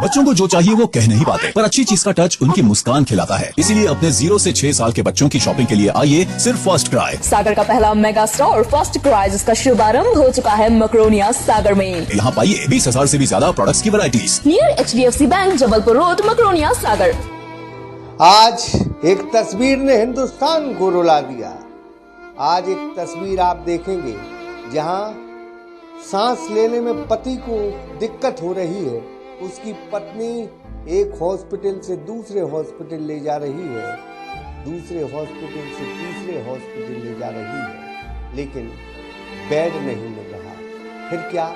बच्चों को जो चाहिए वो कह नहीं पाते, पर अच्छी चीज का टच उनकी मुस्कान खिलाता है। इसीलिए अपने 0 से 6 साल के बच्चों की शॉपिंग के लिए आइए सिर्फ फर्स्ट क्राई। सागर का पहला मेगा स्टोर फर्स्ट क्राई, जिसका शुभारंभ हो चुका है मकरोनिया सागर में। यहाँ पाइए 20,000 से भी ज्यादा प्रोडक्ट्स की varieties. Near HDFC bank, Jabalpur road, Makronia Sagar. आज एक तस्वीर ने हिंदुस्तान को रुला दिया। आज एक तस्वीर आप देखेंगे जहां सांस लेने में पति को दिक्कत हो रही है। उसकी पत्नी एक हॉस्पिटल से दूसरे हॉस्पिटल ले जा रही है, दूसरे हॉस्पिटल से तीसरे हॉस्पिटल ले जा रही है, लेकिन बेड नहीं मिल रहा। फिर क्या?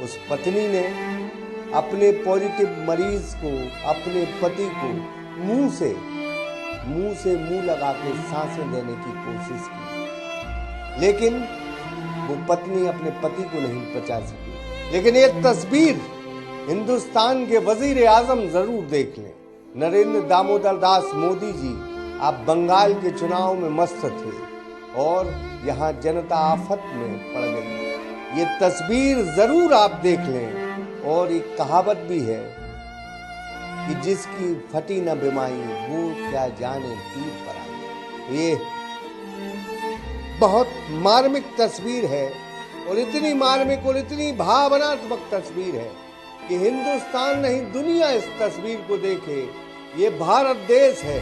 उस पत्नी ने अपने पॉजिटिव मरीज को, अपने पति को मुंह से मुंह लगा के सांसें देने की कोशिश की, लेकिन वो पत्नी अपने पति को नहीं बचा सकी। लेकिन एक तस्वीर हिंदुस्तान के वजीर आजम जरूर देख लें। नरेंद्र दामोदर दास मोदी जी, आप बंगाल के चुनाव में मस्त थे और यहाँ जनता आफत में पड़ गई। ये तस्वीर जरूर आप देख लें। और एक कहावत भी है कि जिसकी फटी न बिमाई वो क्या जाने तीर पर आई। ये बहुत मार्मिक तस्वीर है और इतनी मार्मिक और इतनी भावनात्मक तस्वीर है कि हिंदुस्तान नहीं दुनिया इस तस्वीर को देखे। ये भारत देश है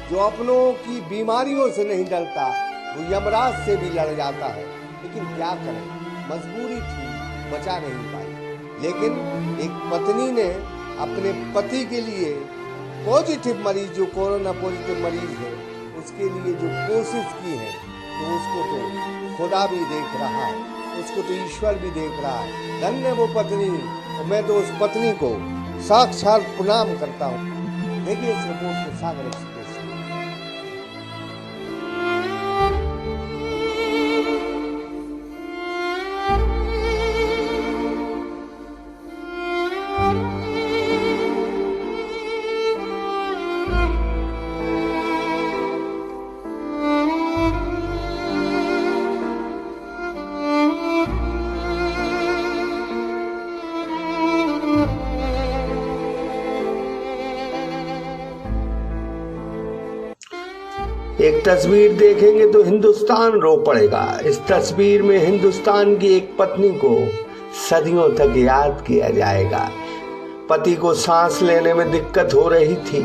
जो अपनों की बीमारियों से नहीं डरता, वो यमराज से भी लड़ जाता है। लेकिन क्या करें, मजबूरी थी, बचा नहीं पाई। लेकिन एक पत्नी ने अपने पति के लिए पॉजिटिव मरीज, जो कोरोना पॉजिटिव मरीज है, उसके लिए जो कोशिश की है, तो उसको तो खुदा भी देख रहा है, उसको तो ईश्वर भी देख रहा है। धन्य वो पत्नी, और मैं तो उस पत्नी को साक्षात प्रणाम करता हूँ। देखिए इस रिपोर्ट को सागर एक्सप्रेस। एक तस्वीर देखेंगे तो हिंदुस्तान रो पड़ेगा। इस तस्वीर में हिंदुस्तान की एक पत्नी को सदियों तक याद किया जाएगा। पति को सांस लेने में दिक्कत हो रही थी,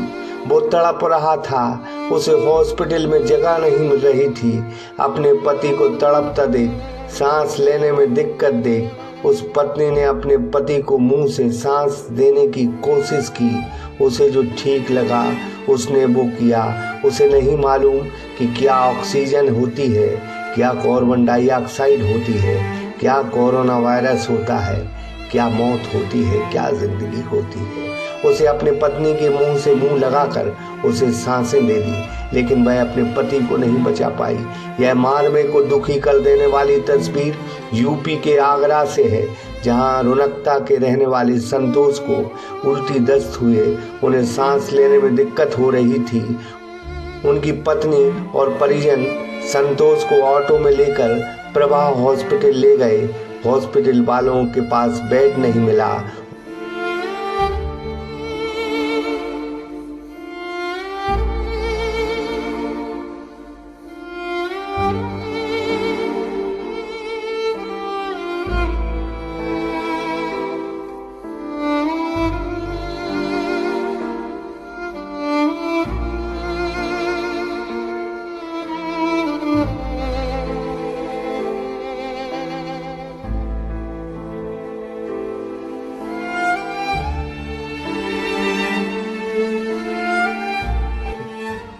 वो तड़प रहा था, उसे हॉस्पिटल में जगह नहीं मिल रही थी। अपने पति को तड़पता देख, सांस लेने में दिक्कत देख, उस पत्नी ने अपने पति को मुंह से सांस देने की कोशिश की। उसे जो ठीक लगा उसने वो किया। उसे नहीं मालूम कि क्या ऑक्सीजन होती है, क्या कार्बन डाइऑक्साइड होती है, क्या कोरोना वायरस होता है, क्या मौत होती है, क्या जिंदगी होती है। उसे अपने पत्नी के मुंह से मुंह लगाकर उसे सांसें दे दी, लेकिन वह अपने पति को नहीं बचा पाई। यह मार्मिक को दुखी कर देने वाली तस्वीर यूपी के आगरा से है, जहां रुनकता के रहने वाले संतोष को उल्टी दस्त हुए। उन्हें सांस लेने में दिक्कत हो रही थी। उनकी पत्नी और परिजन संतोष को ऑटो में लेकर प्रभा हॉस्पिटल ले गए। हॉस्पिटल वालों के पास बेड नहीं मिला।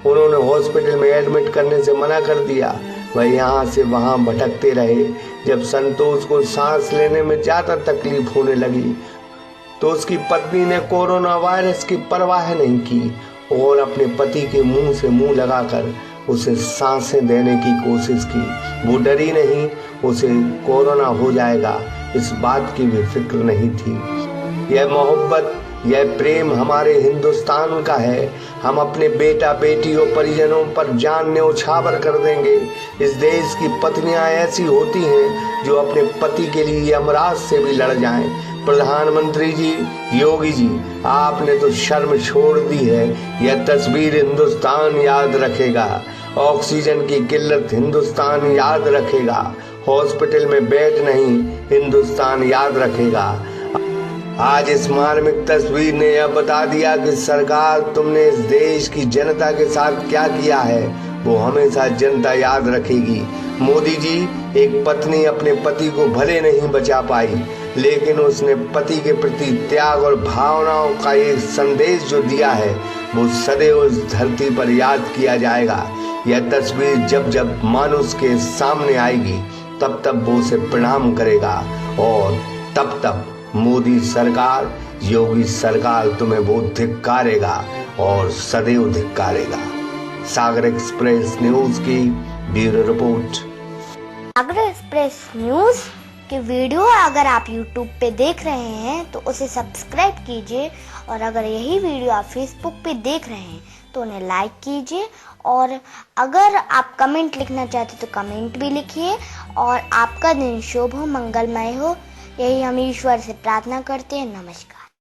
उन्होंने हॉस्पिटल में एडमिट करने से मना कर दिया। वह यहाँ से वहाँ भटकते रहे। जब संतोष को सांस लेने में ज़्यादा तकलीफ होने लगी तो उसकी पत्नी ने कोरोना वायरस की परवाह नहीं की और अपने पति के मुंह से मुंह लगाकर उसे सांसें देने की कोशिश की। वो डरी नहीं, उसे कोरोना हो जाएगा इस बात की भी फिक्र नहीं थी। यह मोहब्बत यह प्रेम हमारे हिंदुस्तान का है। हम अपने बेटा बेटी और परिजनों पर जान न्यौछावर कर देंगे। इस देश की पत्नियां ऐसी होती हैं जो अपने पति के लिए यमराज से भी लड़ जाएं। प्रधानमंत्री जी, योगी जी, आपने तो शर्म छोड़ दी है। यह तस्वीर हिंदुस्तान याद रखेगा। ऑक्सीजन की किल्लत हिंदुस्तान याद रखेगा। हॉस्पिटल में बेड नहीं, हिंदुस्तान याद रखेगा। आज इस मार्मिक तस्वीर ने यह बता दिया कि सरकार, तुमने इस देश की जनता के साथ क्या किया है वो हमेशा जनता याद रखेगी। मोदी जी, एक पत्नी अपने पति को भले नहीं बचा पाई, लेकिन उसने पति के प्रति त्याग और भावनाओं का एक संदेश जो दिया है वो सदैव उस धरती पर याद किया जाएगा। यह तस्वीर जब जब मानुष के सामने आएगी तब तब वो उसे प्रणाम करेगा, और तब तब मोदी सरकार, योगी सरकार तुम्हें वो धिक्कारेगा और सदैव धिक्कारेगा। सागर एक्सप्रेस न्यूज की ब्यूरो रिपोर्ट। सागर एक्सप्रेस न्यूज की वीडियो अगर आप YouTube पे देख रहे हैं तो उसे सब्सक्राइब कीजिए, और अगर यही वीडियो आप Facebook पे देख रहे हैं तो उन्हें लाइक कीजिए, और अगर आप कमेंट लिखना चाहते तो कमेंट भी लिखिए। और आपका दिन शुभ हो, मंगलमय हो, यही हम ईश्वर से प्रार्थना करते हैं। नमस्कार।